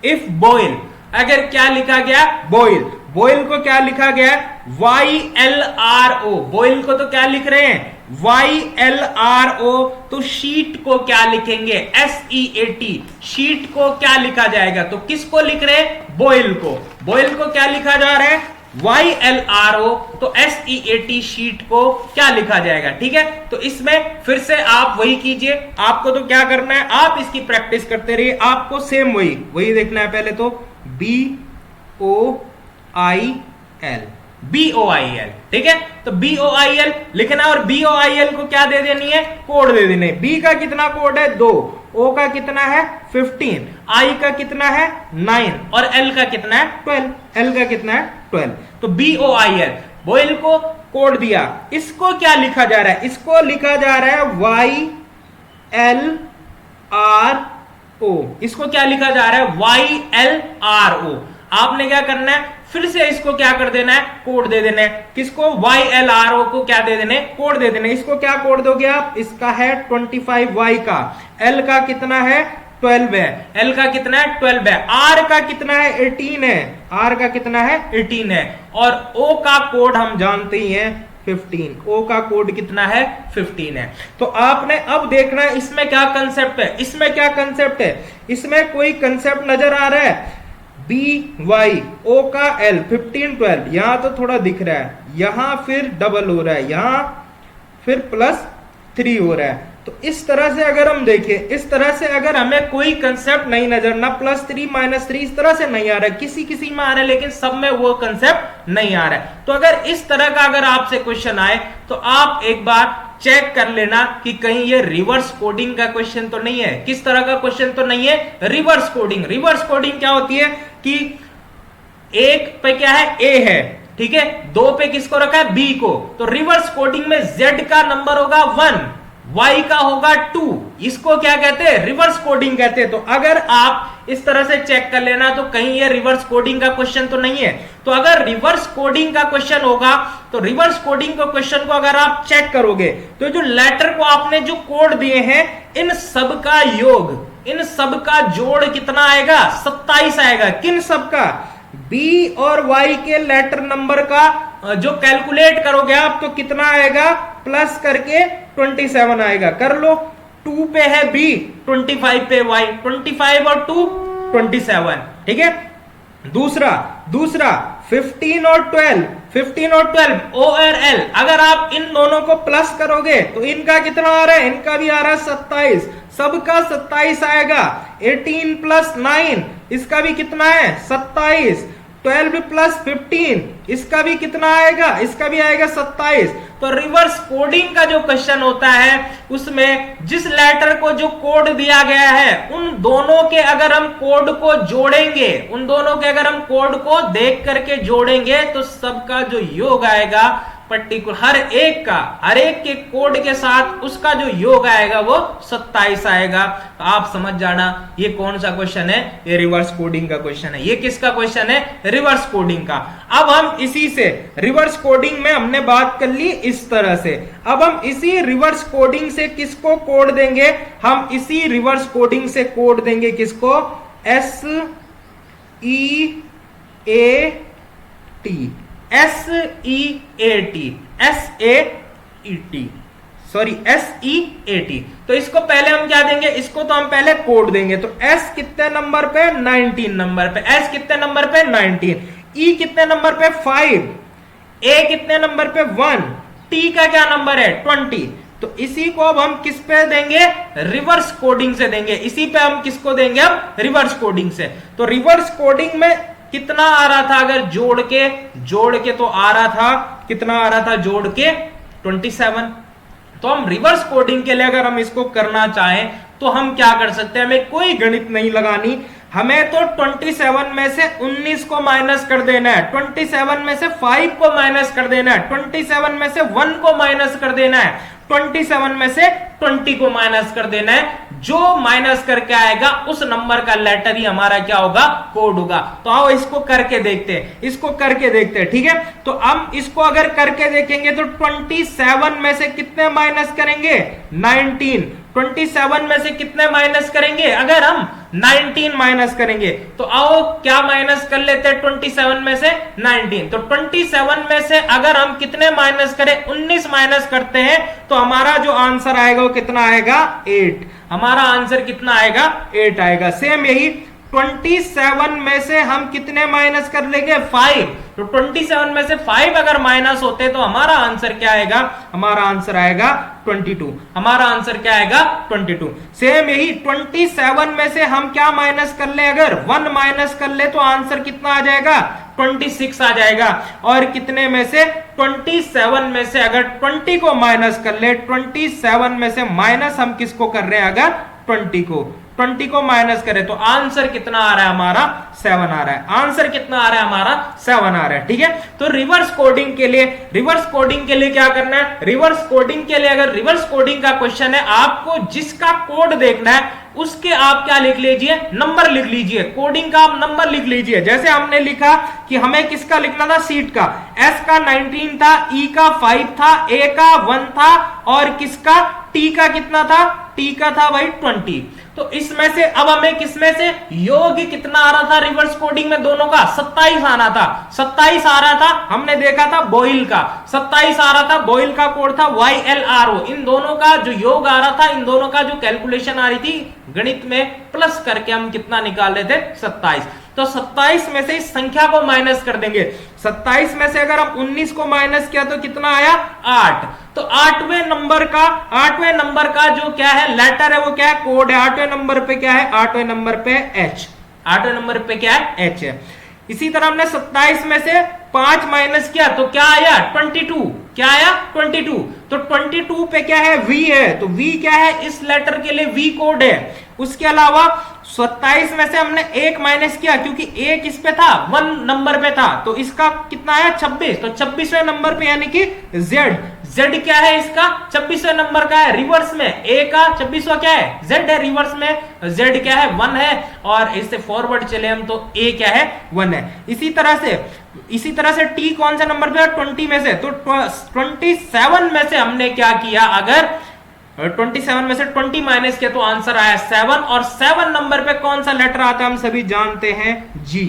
इफ बॉयल, अगर क्या लिखा गया, बॉयल को क्या लिखा गया है, YLRO, बॉयल को तो क्या लिख रहे हैं, YLRO, तो शीट को क्या लिखेंगे, SEAT, शीट को क्या लिखा जाएगा, तो किसको लिख रहे हैं, बॉयल को क्या लिखा जा रहा है, YLRO, तो SEAT शीट को क्या लिखा जाएगा, ठीक है। तो इसमें फिर से आप वही कीजिए, आपको तो क्या करना है, आप इसकी प्रैक्टिस करते रहिए, आपको सेम वही देखना है। पहले तो BOIL, ठीक है, तो BOIL लिखना, और BOIL को क्या दे देनी है, कोड दे देने। B का कितना कोड है, 2, O का कितना है 15, I का कितना है 9, और L का कितना है 12, तो BOIL, बॉयल को कोड दिया। इसको क्या लिखा जा रहा है, इसको लिखा जा रहा है YLRO, इसको क्या लिखा जा रहा है, YLRO। आपने क्या करना है, फिर से इसको क्या कर देना है, कोड दे देना है, किसको, YLRO को क्या दे देने, कोड दे देने। इसको क्या कोड दोगे आप, इसका है 25Y का, L का कितना है 12 है, L का कितना है 12 है, R का कितना है 18 है, R का कितना है 18 है, और O का कोड हम जानते ही हैं 15, O का कोड कितना है 15 है। तो आपने अब देखना है इसमें क्या कंसेप्ट है, इसमें क्या कंसेप्ट है, इसमें कोई कंसेप्ट नजर आ रहा है, BY, O का L, 15 12, यहां तो थोड़ा दिख रहा है, यहां फिर डबल हो रहा है, यहां फिर +3 हो रहा है। तो इस तरह से अगर हम देखें, इस तरह से अगर हमें कोई कंसेप्ट नहीं नजर, ना +3 -3 इस तरह से नहीं आ रहा है, किसी में आ रहा है, लेकिन सब में वो कंसेप्ट नहीं आ रहा है। तो अगर इस तरह का अगर आपसे क्वेश्चन आए, तो आप एक बार चेक कर लेना कि कहीं ये रिवर्स कोडिंग का क्वेश्चन तो नहीं है। किस तरह का क्वेश्चन तो नहीं है, रिवर्स कोडिंग। रिवर्स कोडिंग क्या होती है कि एक पे क्या है, A है, ठीक है, 2 पे किसको रखा है, B को, तो रिवर्स कोडिंग में Z का नंबर होगा 1, Y का होगा 2, इसको क्या कहते हैं, रिवर्स कोडिंग कहते हैं। तो अगर आप इस तरह से चेक कर लेना, तो कहीं ये रिवर्स कोडिंग का क्वेश्चन तो नहीं है। तो अगर रिवर्स कोडिंग का क्वेश्चन होगा, तो रिवर्स कोडिंग का क्वेश्चन को अगर आप चेक करोगे, तो जो लेटर को आपने जो कोड दिए हैं, इन सब का योग, इन सब का जोड़ कितना आएगा, 27 आएगा। किन सब का, B और Y के लेटर नंबर का जो कैलकुलेट करोगे आप, तो कितना आएगा, प्लस करके 27 आएगा। कर लो, 2 पे है B, 25 पे Y, 25 और 2 27, ठीक है। दूसरा 15 और 12 O और L, अगर आप इन दोनों को प्लस करोगे, तो इनका कितना आ रहा है, इनका भी आ रहा है 27, सबका 27 आएगा। 18 + 9, इसका भी कितना है 27, 12 + 15, इसका भी कितना आएगा, इसका भी आएगा 27। तो रिवर्स कोडिंग का जो क्वेश्चन होता है, उसमें जिस लेटर को जो कोड दिया गया है, उन दोनों के अगर हम कोड को जोड़ेंगे, उन दोनों के अगर हम कोड को देख करके जोड़ेंगे, तो सबका जो योग आएगा, पर्टिकुलर हर एक के कोड के साथ उसका जो योग आएगा वो 27 आएगा। तो आप समझ जाना ये कौन सा क्वेश्चन है, ये रिवर्स कोडिंग का क्वेश्चन है। ये किसका क्वेश्चन है, रिवर्स कोडिंग का। अब हम इसी से रिवर्स कोडिंग में हमने बात कर ली इस तरह से, अब हम इसी रिवर्स कोडिंग से किसको कोड देंगे, हम इसी रिवर्स कोडिंग से कोड देंगे किसको, SEAT, SEAT, सॉरी SEAT। तो इसको पहले हम क्या देंगे, इसको तो हम पहले कोड देंगे। तो S कितने नंबर पे, 19 नंबर पे। S कितने नंबर पे, 19। E कितने नंबर पे, 5। A कितने नंबर पे, 1। T का क्या नंबर है, 20। तो इसी को अब हम किस पे देंगे, रिवर्स कोडिंग से देंगे। इसी पे हम किसको देंगे, अब रिवर्स कोडिंग से। तो रिवर्स कोडिंग में कितना आ रहा था, अगर जोड़ के तो आ रहा था, कितना आ रहा था जोड़ के, 27। तो हम रिवर्स कोडिंग के लिए अगर हम इसको करना चाहें तो हम क्या कर सकते हैं, हमें कोई गणित नहीं लगानी, हमें तो 27 में से 19 को माइनस कर देना है, 27 में से 5 को माइनस कर देना है, 27 में से 1 को माइनस कर देना है, 27 में से 20 को माइनस कर देना है। जो माइनस करके आएगा उस नंबर का लेटर ही हमारा क्या होगा, कोड होगा। तो आओ इसको करके देखते हैं, इसको करके देखते हैं, ठीक है। तो हम इसको अगर करके देखेंगे तो 27 में से कितने माइनस करेंगे, 19। 27 में से कितने माइनस करेंगे, अगर हम 19 माइनस करेंगे तो आओ क्या माइनस कर लेते हैं 27 में से, 19। तो 27 में से अगर हम कितने माइनस करें, 19 माइनस करते हैं तो हमारा जो आंसर आएगा वो कितना आएगा, 8। हमारा आंसर कितना आएगा, 8 आएगा। सेम यही 27 में से हम कितने माइनस कर लेंगे, 5। तो 27 में से 5 अगर माइनस होते तो हमारा आंसर क्या आएगा, हमारा आंसर आएगा 22। हमारा आंसर क्या आएगा, 22। सेम यही 27 में से हम क्या माइनस कर ले, अगर 1 माइनस कर ले तो आंसर कितना आ जाएगा, 26 आ जाएगा। और कितने में से, 27 में से अगर 20 को माइनस कर ले, 27 में से माइनस हम किसको कर रहे हैं, अगर 20 को माइनस करें तो आंसर कितना आ रहा है हमारा, 7 आ रहा है। आंसर कितना आ रहा है हमारा, 7 आ रहा है, ठीक है। तो रिवर्स कोडिंग के लिए क्या करना है, रिवर्स कोडिंग के लिए अगर रिवर्स कोडिंग का क्वेश्चन है, आपको जिसका कोड देखना है उसके आप क्या लिख लीजिए, नंबर लिख लीजिए, कोडिंग का आप नंबर लिख लीजिए। जैसे हमने लिखा कि हमें किसका लिखना था, सीट का, S का 19 था, E का 5 था, A का 1 था और किसका, T का कितना था, T का था भाई 20। तो इसमें से अब हमें किसमें से योग कितना आ रहा था रिवर्स कोडिंग में, दोनों का 27 आना था, 27 आ रहा था। हमने देखा था बॉयल का 27 आ रहा था, बॉयल का कोड था YLRO। इन दोनों का जो योग आ रहा था, इन दोनों का जो कैलकुलेशन आ रही थी गणित में, प्लस करके हम कितना निकाल लेते, 27। तो 27 में से इस संख्या को माइनस कर देंगे। 27 में से अगर हम 19 को माइनस किया तो कितना आया, 8। तो 8वें नंबर का जो क्या है लेटर है, वो क्या है, कोड है। 8वें नंबर पे क्या है, 8वें नंबर पे H, 8वें नंबर पे क्या है, H है। इसी तरह हमने 27 में से 5 माइनस किया तो क्या आया, 22। क्या आया, 22। तो 22 पे क्या है, V है। तो V क्या है, इस लेटर के लिए V कोड है। उसके अलावा 27 में से हमने 1 माइनस किया क्योंकि 1 इस पे था, 1 नंबर पे था, तो इसका कितना आया, 26। तो 26वें नंबर पे यानी कि Z क्या है इसका, 26वें नंबर का है रिवर्स में, A का 26वां क्या है, Z है, रिवर्स में Z क्या है, 1 है। और इससे फॉरवर्ड चले हम तो A क्या है, 1 है। इसी तरह से T कौन सा नंबर पे है, 20 में से। तो 27 में से हमने क्या किया, अगर 27 में से 20 माइनस किया तो आंसर आया 7। और 7 नंबर पे कौन सा लेटर आता है हम सभी जानते हैं, G।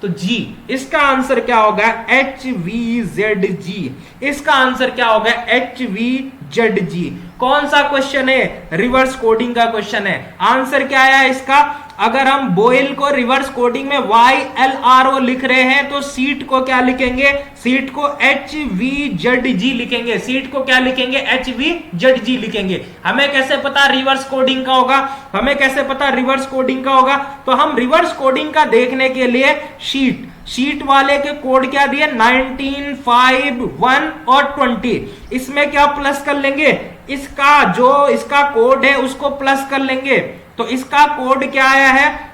तो G, इसका आंसर क्या होगा, HVZG। इसका आंसर क्या होगा, HVZG। कौन सा क्वेश्चन है, रिवर्स कोडिंग का क्वेश्चन है। आंसर क्या आया इसका, अगर हम बॉयल को रिवर्स कोडिंग में YLRO लिख रहे हैं तो सीट को क्या लिखेंगे, सीट को HVZG लिखेंगे। सीट को क्या लिखेंगे, HVZG लिखेंगे। हमें कैसे पता रिवर्स कोडिंग का होगा, हमें कैसे पता रिवर्स कोडिंग का होगा, तो हम रिवर्स कोडिंग का देखने के लिए शीट वाले के कोड क्या दिए, 19, 5, 1 और 20। इसमें क्या प्लस कर लेंगे, इसका कोड है उसको प्लस कर लेंगे। तो इसका कोड क्या आया है,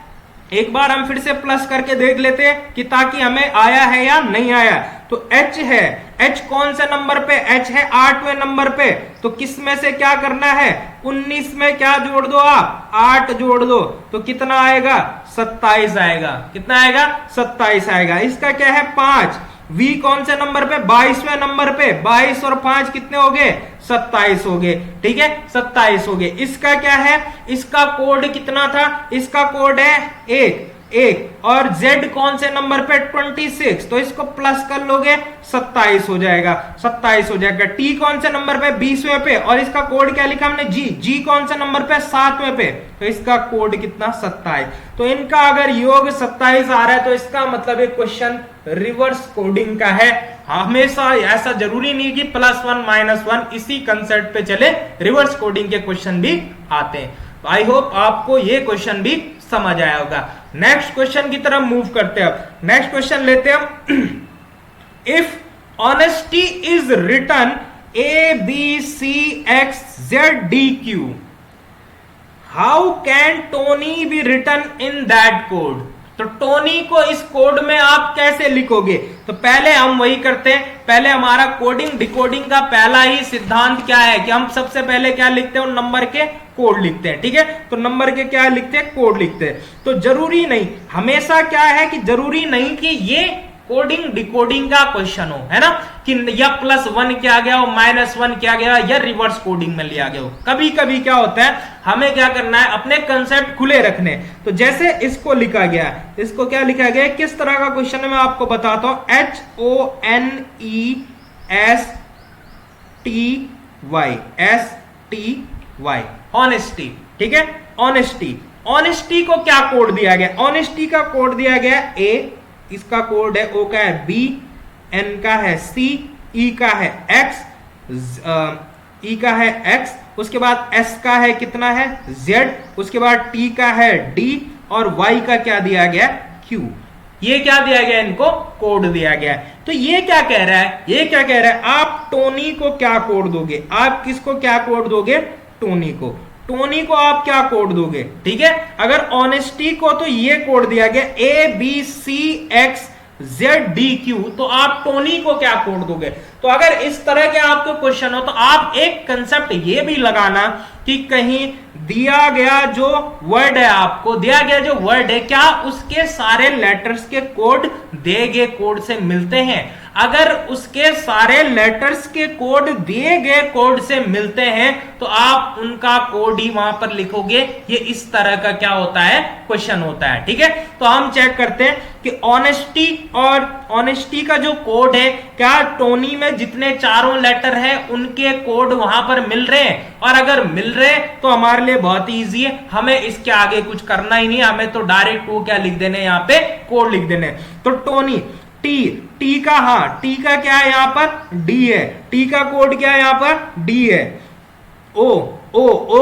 एक बार हम फिर से प्लस करके देख लेते हैं कि ताकि हमें आया है या नहीं आया। तो H है, H कौन से नंबर पे, H है 8वें नंबर पे। तो किस में से क्या करना है, 19 में क्या जोड़ दो आप, 8 जोड़ दो तो कितना आएगा, 27 आएगा। कितना आएगा, 27 आएगा। इसका क्या है 5। V कौन से नंबर पे, 22वें नंबर पे। 22 और 5 कितने हो गए, 27 हो गए, ठीक है, 27 हो गए। इसका क्या है, इसका कोड कितना था, इसका कोड है 1। 1 और z कौन से नंबर पे 26, तो इसको प्लस कर लोगे 27 हो जाएगा, 27 हो जाएगा। t कौन से नंबर पे 20वें पे, और इसका कोड क्या लिखा हमने g कौन से नंबर पे 7वें पे, तो इसका कोड कितना 27। तो इनका अगर योग 27 आ रहा है तो इसका मतलब एक क्वेश्चन रिवर्स कोडिंग का है। हमेशा ऐसा जरूरी नहीं कि +1 -1 इसी कंसेप्ट पे चले, रिवर्स कोडिंग के क्वेश्चन भी आते हैं। आई होप आपको ये क्वेश्चन भी समझ आया होगा। नेक्स्ट क्वेश्चन की तरफ मूव करते हैं। अब नेक्स्ट क्वेश्चन लेते हैं हम। If honesty is written ABCXZDQ, how can Tony be written in that code? तो टोनी को इस कोड में आप कैसे लिखोगे? तो पहले हम वही करते हैं, पहले हमारा कोडिंग डिकोडिंग का पहला ही सिद्धांत क्या है कि हम सबसे पहले क्या लिखते हैं, उन नंबर के कोड लिखते हैं। ठीक है, तो नंबर के क्या लिखते हैं, कोड लिखते हैं। तो जरूरी नहीं, हमेशा क्या है कि जरूरी नहीं कि ये कोडिंग डिकोडिंग का क्वेश्चन हो, है ना, कि या +1 किया गया हो, -1 किया गया, या रिवर्स कोडिंग में लिया गया हो। कभी कभी क्या होता है, हमें क्या करना है, अपने कंसेप्ट खुले रखने। तो जैसे इसको लिखा गया है, इसको क्या लिखा गया है, किस तरह का क्वेश्चन है मैं आपको बताता हूं। HONESTY honesty. ठीक है, ऑनेस्टी। ऑनेस्टी को क्या कोड दिया गया, ऑनेस्टी का कोड दिया गया A, इसका कोड है, O का है B, N का है C, E का है X, E का है X, उसके बाद S का है कितना है Z, उसके बाद T का है D, और Y का क्या दिया गया Q। ये क्या दिया गया, इनको कोड दिया गया है। तो ये क्या कह रहा है, ये क्या कह रहा है, आप टोनी को क्या कोड दोगे, आप किसको क्या कोड दोगे, टोनी को। टोनी को आप क्या कोड दोगे, ठीक है। अगर ऑनेस्टी को तो ये कोड दिया गया ABCXZDQ, तो आप टोनी को क्या कोड दोगे। तो अगर इस तरह के आपको क्वेश्चन हो तो आप एक कंसेप्ट ये भी लगाना कि कहीं दिया गया जो वर्ड है, आपको दिया गया जो वर्ड है, क्या उसके सारे लेटर्स के कोड दिए गए कोड से मिलते हैं। अगर उसके सारे लेटर्स के कोड दिए गए कोड से मिलते हैं तो आप उनका कोड ही वहां पर लिखोगे। ये इस तरह का क्या होता है, क्वेश्चन होता है, ठीक है। तो हम चेक करते हैं कि ऑनेस्टी और ऑनेस्टी का जो कोड है, क्या टोनी में जितने चारों लेटर हैं उनके कोड वहां पर मिल रहे हैं, और अगर मिल रहे हैं तो हमारे लिए बहुत इजी है, हमें इसके आगे कुछ करना ही नहीं, हमें तो डायरेक्ट टू क्या लिख देने, यहाँ पे कोड लिख देने। तो टोनी टी का, हाँ टी का क्या है यहाँ पर डी है, टी का कोड क्या है यहाँ पर डी है। ओ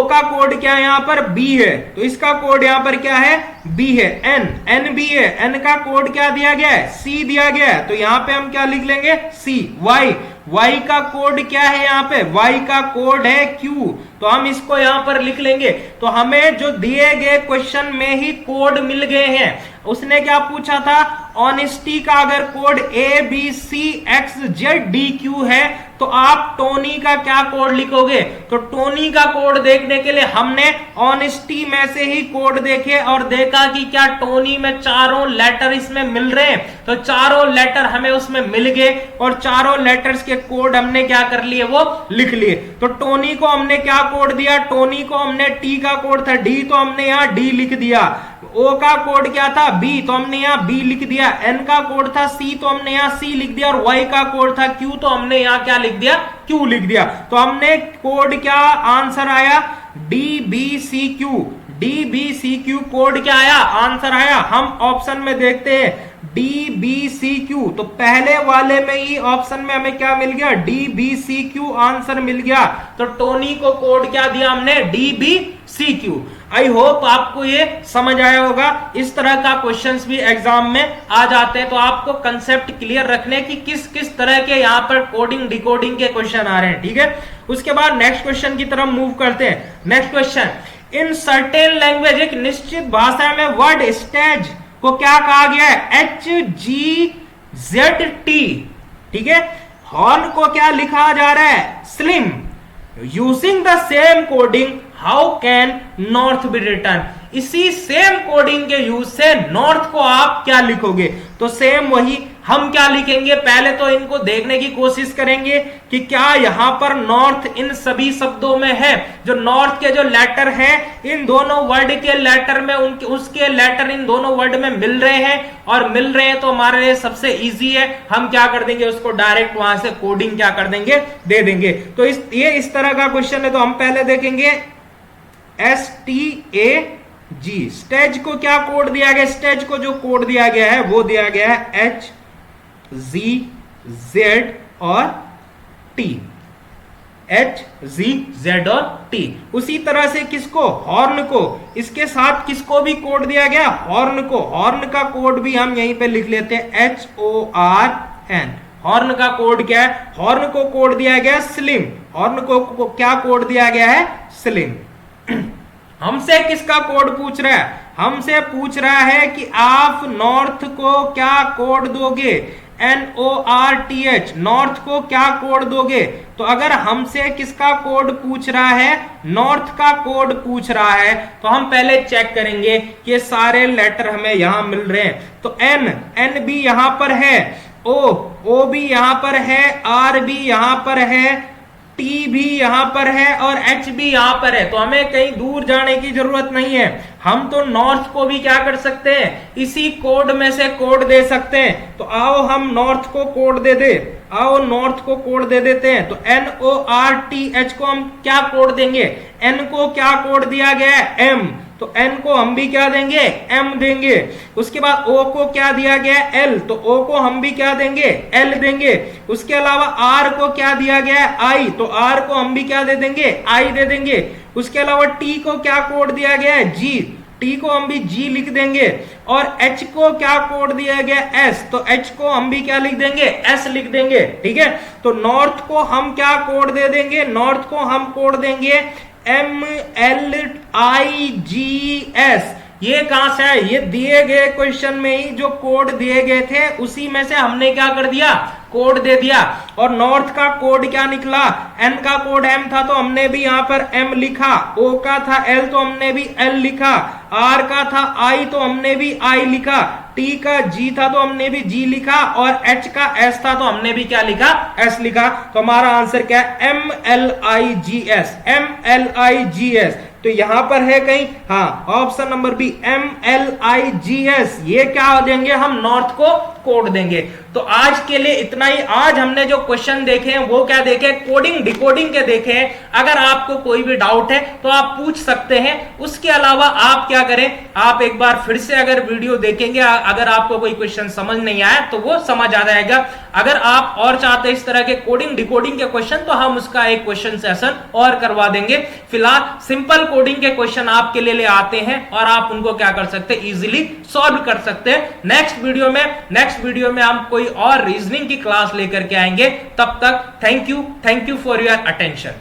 का कोड क्या है यहाँ पर बी है, तो इसका कोड यहाँ पर क्या है बी है। एन बी है, एन का कोड क्या दिया गया है सी दिया गया है, तो यहाँ पे हम क्या लिख लेंगे सी। वाई का कोड क्या है यहाँ पे, वाई का कोड है क्यू, तो हम इसको यहाँ पर लिख लेंगे। तो हमें जो दिए गए क्वेश्चन में ही कोड मिल गए हैं। उसने क्या पूछा था, ऑनेस्टी का अगर कोड ABCXZDQ है तो आप टोनी का क्या कोड लिखोगे। तो टोनी का कोड देखने के लिए हमने ऑनेस्टी में से ही कोड देखे और देखा कि क्या टोनी में चारों लेटर इसमें मिल रहे हैं, तो चारों लेटर हमें उसमें मिल गए और चारों लेटर्स के कोड हमने क्या कर लिए, वो लिख लिए। तो टोनी को हमने क्या कोड दिया, टोनी को हमने टी का कोड था डी, तो हमने यहाँ डी लिख दिया। ओ का कोड क्या था बी, तो हमने यहाँ बी लिख दिया। एन का कोड था सी, तो हमने यहाँ सी लिख दिया। और वाई का कोड था क्यू, तो हमने यहाँ क्या लिख दिया, क्यू लिख दिया। तो हमने कोड क्या आंसर आया DBCQ कोड क्या आया, आंसर आया। हम ऑप्शन में देखते हैं DBCQ, तो पहले वाले में ही ऑप्शन में हमें क्या मिल गया, DBCQ आंसर मिल गया। तो टोनी को कोड क्या दिया हमने, DBCQ। आई होप आपको ये समझ आया होगा। इस तरह का क्वेश्चंस भी एग्जाम में आ जाते हैं, तो आपको कंसेप्ट क्लियर रखने की किस किस तरह के यहाँ पर कोडिंग डिकोडिंग के क्वेश्चन आ रहे हैं, ठीक है। उसके बाद नेक्स्ट क्वेश्चन की तरफ मूव करते हैं। Next question, in certain language, एक निश्चित भाषा में वर्ड स्टेज को क्या कहा गया है, HGZT, ठीक है। हॉर्न को क्या लिखा जा रहा है, slim. Using the same coding how can north be return, इसी सेम कोडिंग के यूज से नॉर्थ को आप क्या लिखोगे। तो सेम वही हम क्या लिखेंगे, पहले तो इनको देखने की कोशिश करेंगे कि क्या यहां पर नॉर्थ इन सभी शब्दों में है। जो नॉर्थ के जो लेटर है इन दोनों वर्ड के लेटर में उनके उसके लेटर इन दोनों वर्ड में मिल रहे हैं, और मिल रहे हैं तो हमारे लिए सबसे इजी है, हम क्या कर देंगे उसको डायरेक्ट वहां से कोडिंग क्या कर देंगे, दे देंगे। तो ये इस तरह का क्वेश्चन है। तो हम पहले देखेंगे STAG, स्टेज को क्या कोड दिया गया, स्टेज को जो कोड दिया गया है वो दिया गया है HZZ और T, HZZ और T। उसी तरह से किसको, हॉर्न को, इसके साथ किसको भी कोड दिया गया, हॉर्न को। हॉर्न का कोड भी हम यहीं पे लिख लेते हैं HORN। हॉर्न का कोड क्या है, हॉर्न को कोड दिया गया स्लिम। हॉर्न को क्या कोड दिया गया है, स्लिम। हमसे किसका कोड पूछ रहा है, हमसे पूछ रहा है कि आप नॉर्थ को क्या कोड दोगे, NORTH, नॉर्थ को क्या कोड दोगे। तो अगर हमसे किसका कोड पूछ रहा है, नॉर्थ का कोड पूछ रहा है, तो हम पहले चेक करेंगे कि ये सारे लेटर हमें यहां मिल रहे हैं। तो N भी यहां पर है, O भी यहां पर है, R भी यहां पर है, T भी यहां पर है और H भी यहां पर है। तो हमें कहीं दूर जाने की जरूरत नहीं है, हम तो नॉर्थ को भी क्या कर सकते हैं, इसी कोड में से कोड दे सकते हैं। तो आओ हम नॉर्थ को कोड दे दे, आओ नॉर्थ को कोड दे देते हैं। तो NORTH को हम क्या कोड देंगे, N को क्या कोड दिया गया है, M, तो N को हम भी क्या देंगे, M देंगे। उसके बाद O को क्या दिया गया है, L, तो O को हम भी क्या देंगे, L देंगे। उसके अलावा R को क्या दिया गया है, I, तो R को हम भी क्या दे देंगे, I दे देंगे। उसके अलावा T को क्या कोड दिया गया है, G, T को हम भी G लिख देंगे। और H को क्या कोड दिया गया है, S, तो H को हम भी क्या लिख देंगे, S लिख देंगे। ठीक है, तो नॉर्थ को हम क्या कोड दे देंगे, नॉर्थ को हम कोड देंगे MLIGS। ये कहां से है, ये दिए गए क्वेश्चन में ही जो कोड दिए गए थे उसी में से हमने क्या कर दिया, कोड दे दिया। और नॉर्थ का कोड क्या निकला, N का कोड M था तो हमने भी यहां पर M लिखा, O का था L तो हमने भी L लिखा, R का था I तो हमने भी I लिखा, T का G था तो हमने भी G लिखा, और H का S था तो हमने भी क्या लिखा, S लिखा। तो हमारा आंसर क्या है, MLIGS, MLIGS। तो यहां पर है कहीं, हाँ ऑप्शन नंबर बी MLIGS। ये क्या देंगे, हम नॉर्थ को कोड देंगे। तो आज के लिए इतना ही। आज हमने जो क्वेश्चन देखे हैं वो क्या देखे, कोडिंग डिकोडिंग के देखे हैं। अगर आपको कोई भी डाउट है तो आप पूछ सकते हैं। उसके अलावा आप क्या करें, आप एक बार फिर से अगर वीडियो देखेंगे, अगर आपको कोई क्वेश्चन समझ नहीं आया तो वो समझ आ जाएगा। अगर आप और चाहते हैं इस तरह के कोडिंग डिकोडिंग के क्वेश्चन तो हम उसका एक क्वेश्चन सेशन और करवा देंगे। फिलहाल सिंपल कोडिंग के क्वेश्चन आपके लिए ले आते हैं और आप उनको क्या कर सकते हैं, इजीली सॉल्व कर सकते हैं। नेक्स्ट वीडियो में हम कोई और रीजनिंग की क्लास लेकर के आएंगे। तब तक thank you for your attention.